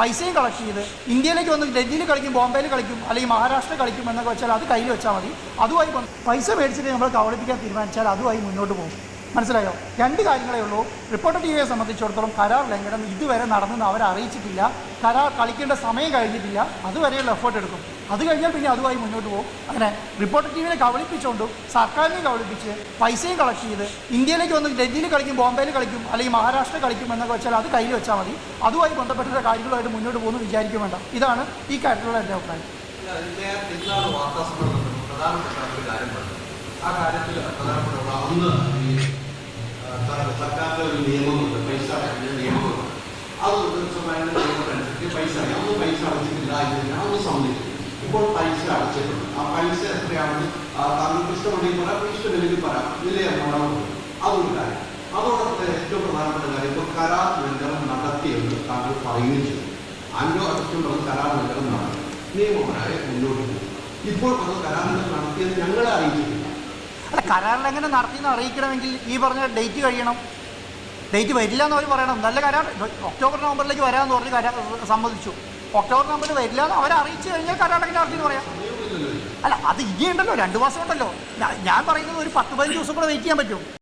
പൈസയും കളക്ട് ചെയ്ത് ഇന്ത്യയിലേക്ക് വന്ന് ഡൽഹിയിൽ കളിക്കും, ബോംബെയിൽ കളിക്കും, അല്ലെങ്കിൽ മഹാരാഷ്ട്ര കളിക്കും എന്നൊക്കെ വെച്ചാൽ അത് കയ്യിൽ വെച്ചാൽ മതി. അതുമായി പൈസ മേടിച്ചിട്ട് നമ്മൾ കബളിപ്പിക്കാൻ തീരുമാനിച്ചാൽ അതുമായി മുന്നോട്ട് പോകും. മനസ്സിലായോ? രണ്ട് കാര്യങ്ങളേ ഉള്ളൂ. റിപ്പോർട്ടർ ടിവിയെ സംബന്ധിച്ചിടത്തോളം കരാർ ലംഘനം ഇതുവരെ നടന്നെന്ന് അവരെ അറിയിച്ചിട്ടില്ല. കരാർ കളിക്കേണ്ട സമയം കഴിഞ്ഞിട്ടില്ല. അതുവരെയുള്ള എഫേർട്ട് എടുക്കും. അത് കഴിഞ്ഞാൽ പിന്നെ അതുമായി മുന്നോട്ട് പോകും. അങ്ങനെ റിപ്പോർട്ടർ ടിവിയെ കബളിപ്പിച്ചുകൊണ്ടും സർക്കാരിനെ കബളിപ്പിച്ച് പൈസയും കളക്ട് ചെയ്ത് ഇന്ത്യയിലേക്ക് വന്ന് ഡൽഹിയിൽ കളിക്കും, ബോംബെയിൽ കളിക്കും, അല്ലെങ്കിൽ മഹാരാഷ്ട്ര കളിക്കും എന്നൊക്കെ വെച്ചാൽ അത് കയ്യിൽ വെച്ചാൽ മതി. അതുമായി ബന്ധപ്പെട്ട കാര്യങ്ങളുമായിട്ട് മുന്നോട്ട് പോകുന്നു വിചാരിക്കും വേണ്ട. ഇതാണ് ഈ കാര്യത്തിലുള്ള എൻ്റെ അഭിപ്രായം. ആ കാര്യത്തിൽ പ്രധാനപ്പെട്ട ഒന്ന് സർക്കാരിൻ്റെ ഒരു നിയമമുണ്ട്, പൈസ അടയ്ക്കുന്ന നിയമമുണ്ട്. അത് നിയമമനുസരിച്ച് പൈസ അന്ന് പൈസ അടച്ചിട്ടില്ല എന്ന് ഞാൻ ഒന്ന് സമ്മതിച്ചു. ഇപ്പോൾ പൈസ അടച്ചിട്ടുണ്ട്. ആ പൈസ എത്രയാണെന്ന് താങ്കൾക്ക് ഇഷ്ടമുണ്ടെങ്കിൽ പറയാം, ഇഷ്ടമില്ലെങ്കിൽ പറയാം. ഇതിലെ എറണാകുളം അതൊരു കാര്യം. അതോടൊപ്പം ഏറ്റവും പ്രധാനപ്പെട്ട കാര്യം ഇപ്പോൾ കരാർ ലംഘനം നടത്തിയെന്ന് താങ്കൾ പറയുകയും ചെയ്തു. ആൻഡോ അടക്കം പറഞ്ഞ് കരാർ ലംഘനം നടത്തി നിയമപരമായി മുന്നോട്ട് പോകും. ഇപ്പോൾ അത് കരാർ ലംഘനം നടത്തിയത് ഞങ്ങളെ അറിയിച്ചിട്ടില്ല. അല്ല, കരാർ ലംഘനം നടത്തിയെന്ന് അറിയിക്കണമെങ്കിൽ ഈ പറഞ്ഞ ഡേറ്റ് കഴിയണം. ഡേറ്റ് വരില്ല എന്ന് അവർ പറയണം. നല്ല കരാർ ഒക്ടോബർ നവംബറിലേക്ക് വരാമെന്ന് പറഞ്ഞ് കരാർ സമ്മതിച്ചു. ഒക്ടോബർ നവംബറിൽ വരില്ല എന്ന് അവരെ അറിയിച്ചു കഴിഞ്ഞാൽ കരാർ ലംഘനം നടത്തിയെന്ന് പറയാം. അല്ല, അത് ഇനിയുണ്ടല്ലോ, 2 മാസം ഉണ്ടല്ലോ. ഞാൻ പറയുന്നത് ഒരു 10-15 ദിവസം കൂടെ വെയിറ്റ് ചെയ്യാൻ പറ്റും.